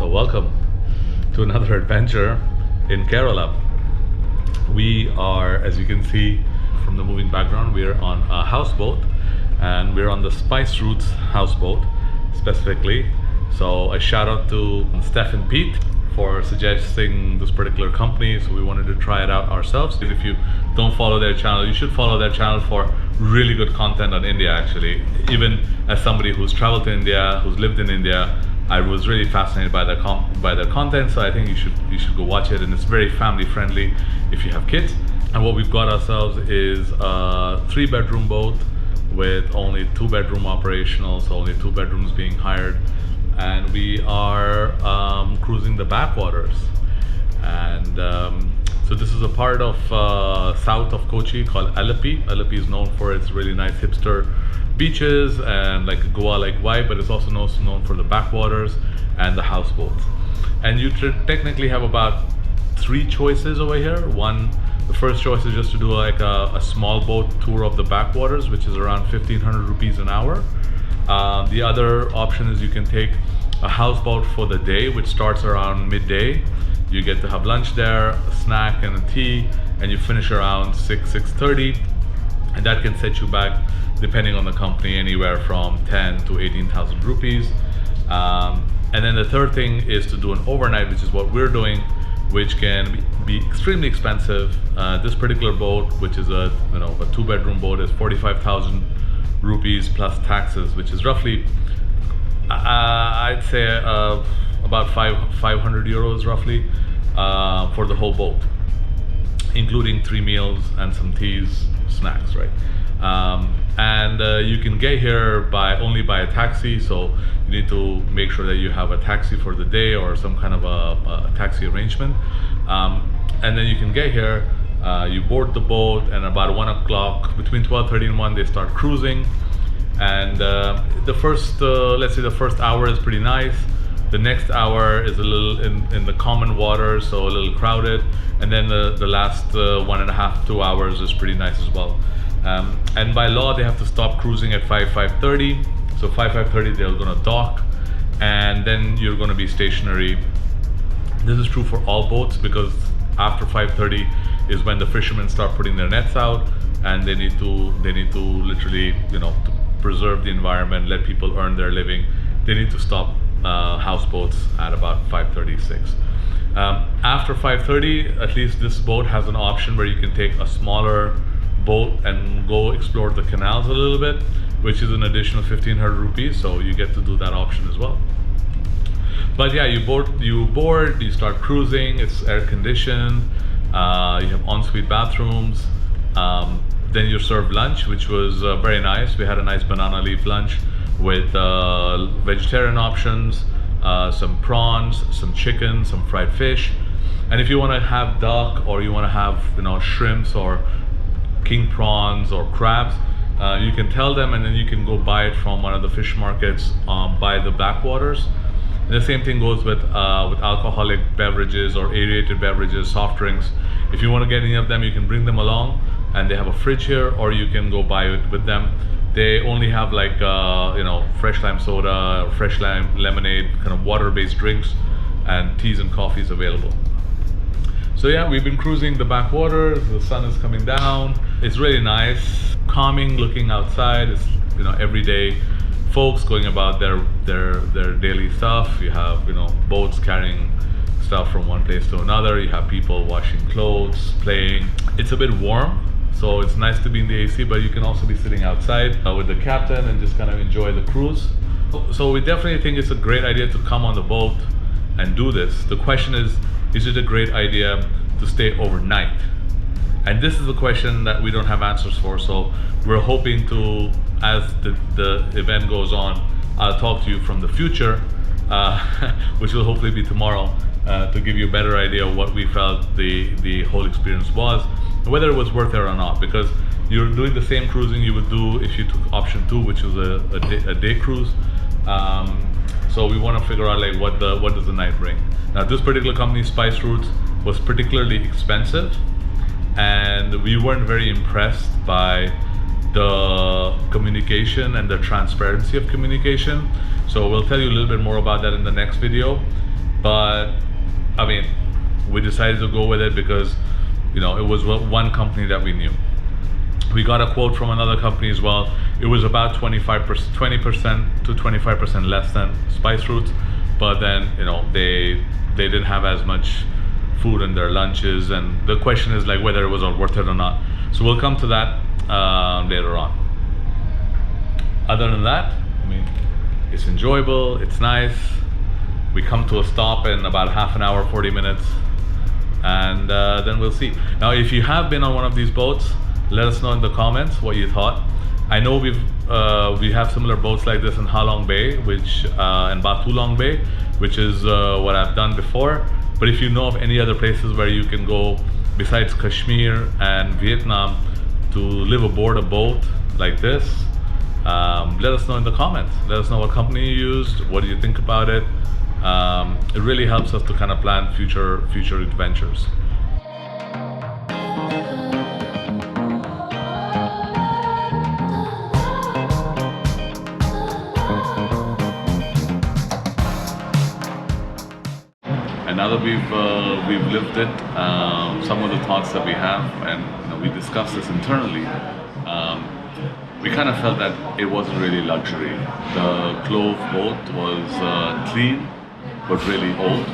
So welcome to another adventure in Kerala. We are, as you can see from the moving background, we are on a houseboat, and we're on the Spice Roots houseboat specifically. So a shout out to Steph and Pete for suggesting this particular company, so we wanted to try it out ourselves. If you don't follow their channel, you should follow their channel for really good content on India. Actually, even as somebody who's traveled to India, who's lived in India, I was really fascinated by their content, so I think you should go watch it. And it's very family friendly if you have kids. And what we've got ourselves is a 3-bedroom boat with only 2-bedroom operational, so only 2 bedrooms being hired. And we are cruising the backwaters. And so this is a part of south of Kochi called Alleppey. Alleppey is known for its really nice hipster beaches and like a Goa-like vibe, but it's also known for the backwaters and the houseboats. And you technically have about 3 choices over here. The first choice is just to do like a small boat tour of the backwaters, which is around 1,500 rupees an hour. The other option is you can take a houseboat for the day, which starts around midday. You get to have lunch there, a snack and a tea, and you finish around 6:30, and that can set you back, depending on the company, anywhere from 10 to 18,000 rupees. And then the third thing is to do an overnight, which is what we're doing, which can be extremely expensive. This particular boat, which is a 2-bedroom boat, is 45,000 rupees plus taxes, which is roughly I'd say about 500 euros roughly for the whole boat, including 3 meals and some teas, snacks, right? And you can get here only by a taxi, so you need to make sure that you have a taxi for the day or some kind of a taxi arrangement. And then you can get here, you board the boat, and about 1 o'clock, between 12:30 and 1, they start cruising. And the first, let's say the first hour is pretty nice. The next hour is a little in the common water, so a little crowded. And then the last 1.5 to 2 hours is pretty nice as well. And by law, they have to stop cruising at 5:30. So 5:30, they're gonna dock, and then you're gonna be stationary. This is true for all boats, because after 5:30 is when the fishermen start putting their nets out, and they need to literally, to preserve the environment, let people earn their living. They need to stop houseboats at about 5:36. After 5:30, at least this boat has an option where you can take a smaller boat and go explore the canals a little bit, which is an additional 1,500 rupees, so you get to do that option as well. But yeah, you board, you start cruising. It's air conditioned, you have ensuite bathrooms. Then you're served lunch, which was very nice. We had a nice banana leaf lunch with vegetarian options, some prawns, some chicken, some fried fish. And if you want to have duck, or you want to have shrimps or king prawns or crabs, you can tell them, and then you can go buy it from one of the fish markets by the backwaters. And the same thing goes with alcoholic beverages or aerated beverages, soft drinks. If you want to get any of them, you can bring them along, and they have a fridge here, or you can go buy it with them. They only have like fresh lime soda, fresh lime lemonade, kind of water-based drinks, and teas and coffees available. So yeah, we've been cruising the backwaters. The sun is coming down. It's really nice, calming looking outside. It's everyday folks going about their daily stuff. You have boats carrying stuff from one place to another. You have people washing clothes, playing. It's a bit warm, so it's nice to be in the AC, but you can also be sitting outside with the captain and just kind of enjoy the cruise. So we definitely think it's a great idea to come on the boat and do this. The question is it a great idea to stay overnight? And this is a question that we don't have answers for, so we're hoping to, as the event goes on, I'll talk to you from the future, which will hopefully be tomorrow, to give you a better idea of what we felt the whole experience was, whether it was worth it or not, because you're doing the same cruising you would do if you took option 2, which was a day cruise. So we want to figure out like what does the night bring. Now this particular company, Spice Roots, was particularly expensive, and we weren't very impressed by the communication and the transparency of communication. So we'll tell you a little bit more about that in the next video. but I mean, we decided to go with it because, you know, it was one company that we knew. We got a quote from another company as well. It was about 20% to 25% less than Spice Roots, but then, you know, they didn't have as much food in their lunches, and the question is like whether it was worth it or not. So we'll come to that later on. Other than that, I mean, it's enjoyable, it's nice. We come to a stop in about half an hour, 40 minutes, and then we'll see. Now, if you have been on one of these boats, let us know in the comments what you thought. I know we have similar boats like this in Ha Long Bay, and Batu Long Bay, which is what I've done before. But if you know of any other places where you can go besides Kashmir and Vietnam to live aboard a boat like this, let us know in the comments. Let us know what company you used, what do you think about it. It really helps us to kind of plan future adventures. And now that we've lived it, some of the thoughts that we have, and you know, we discussed this internally, we kind of felt that it wasn't really luxury. The Clove boat was clean, but really old,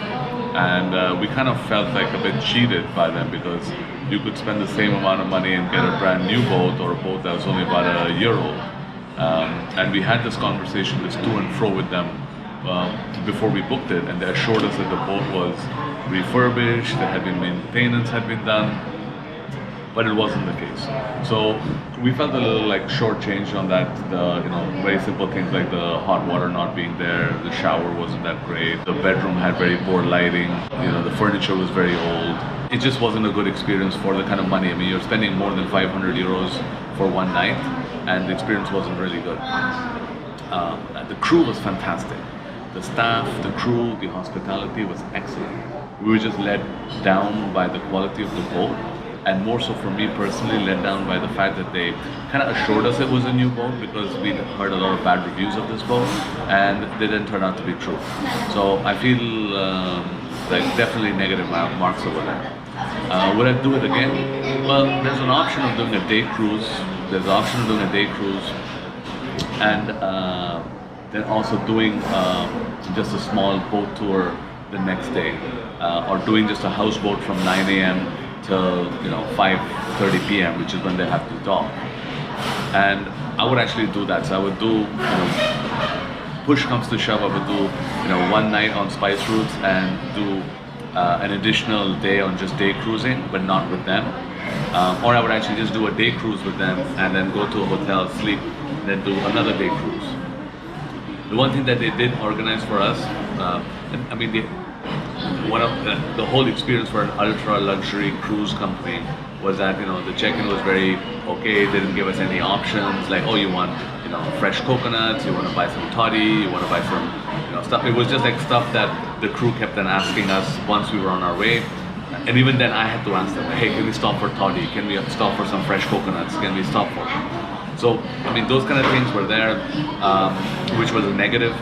and we kind of felt like a bit cheated by them, because you could spend the same amount of money and get a brand new boat, or a boat that was only about a year old. And we had this conversation, this to and fro with them before we booked it, and they assured us that the boat was refurbished, maintenance had been done, but it wasn't the case. So we felt a little like shortchanged on that. You know, very simple things like the hot water not being there, the shower wasn't that great, the bedroom had very poor lighting, you know, the furniture was very old. It just wasn't a good experience for the kind of money. I mean, you're spending more than 500 euros for one night, and the experience wasn't really good. The crew was fantastic. The staff, the crew, the hospitality was excellent. We were just let down by the quality of the boat, and more so for me personally, let down by the fact that they kind of assured us it was a new boat, because we'd heard a lot of bad reviews of this boat, and they didn't turn out to be true. So I feel like definitely negative marks over there. Would I do it again? Well, there's an option of doing a day cruise. There's an option of doing a day cruise, and then also doing just a small boat tour the next day, or doing just a houseboat from 9 a.m. till 5:30 p.m., which is when they have to dock. And I would actually do that. So I would do, push comes to shove, I would do one night on Spice Roots and do an additional day on just day cruising, but not with them. Or I would actually just do a day cruise with them and then go to a hotel, sleep, then do another day cruise. The one thing that they did organize for us, the whole experience for an ultra luxury cruise company was that the check-in was very okay. They didn't give us any options like, oh, you want fresh coconuts, you want to buy some toddy, you want to buy some stuff. It was just like stuff that the crew kept on asking us once we were on our way. And even then I had to ask them, hey, can we stop for toddy? Can we stop for some fresh coconuts? Can we stop for? So, those kind of things were there, which was a negative.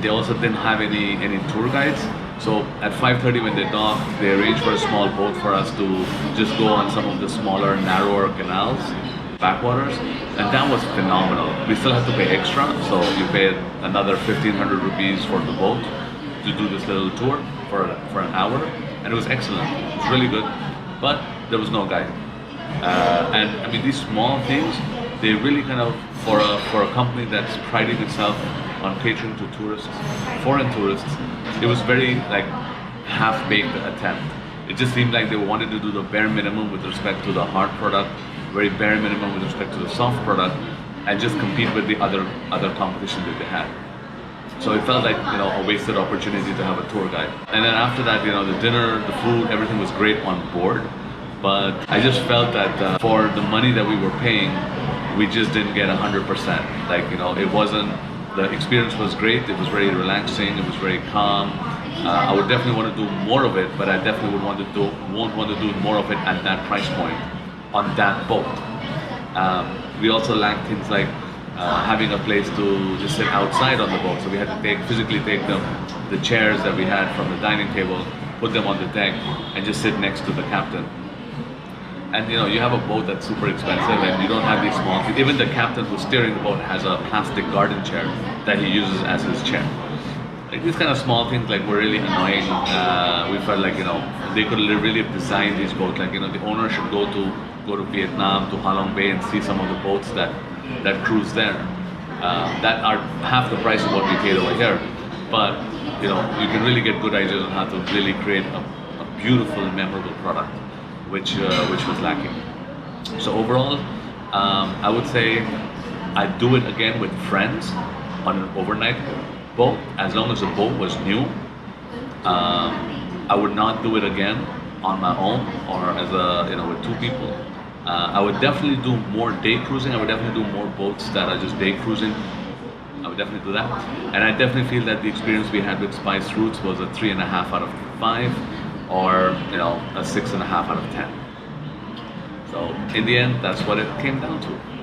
They also didn't have any tour guides. So at 5:30 when they docked, they arranged for a small boat for us to just go on some of the smaller, narrower canals, backwaters, and that was phenomenal. We still had to pay extra, so you paid another 1,500 rupees for the boat to do this little tour for an hour, and it was excellent. It was really good, but there was no guide. And these small things, they really kind of, for a company that's priding itself on catering to tourists, foreign tourists, it was very like half-baked attempt. It just seemed like they wanted to do the bare minimum with respect to the hard product, very bare minimum with respect to the soft product, and just compete with the other competition that they had. So it felt like a wasted opportunity to have a tour guide. And then after that, the dinner, the food, everything was great on board. But I just felt that for the money that we were paying, we just didn't get 100%. Like it wasn't. The experience was great. It was very relaxing. It was very calm. I would definitely want to do more of it, but I definitely won't want to do more of it at that price point on that boat. We also lacked things like having a place to just sit outside on the boat. So we had to physically take the chairs that we had from the dining table, put them on the deck, and just sit next to the captain. And you know, you have a boat that's super expensive, and you don't have these small. Even the captain who's steering the boat has a plastic garden chair that he uses as his chair. Like these kind of small things, like, were really annoying. We felt like, you know, they could really have designed these boats. Like, you know, the owner should go to Vietnam, to Ha Long Bay, and see some of the boats that cruise there. That are half the price of what we paid over here. But you know, you can really get good ideas on how to really create a beautiful, memorable product, which was lacking. So overall, I would say I'd do it again with friends on an overnight boat, as long as the boat was new. I would not do it again on my own or as with two people. I would definitely do more day cruising. I would definitely do more boats that are just day cruising. I would definitely do that. And I definitely feel that the experience we had with Spice Routes was a 3.5 out of 5, or a 6.5 out of 10. So in the end, that's what it came down to.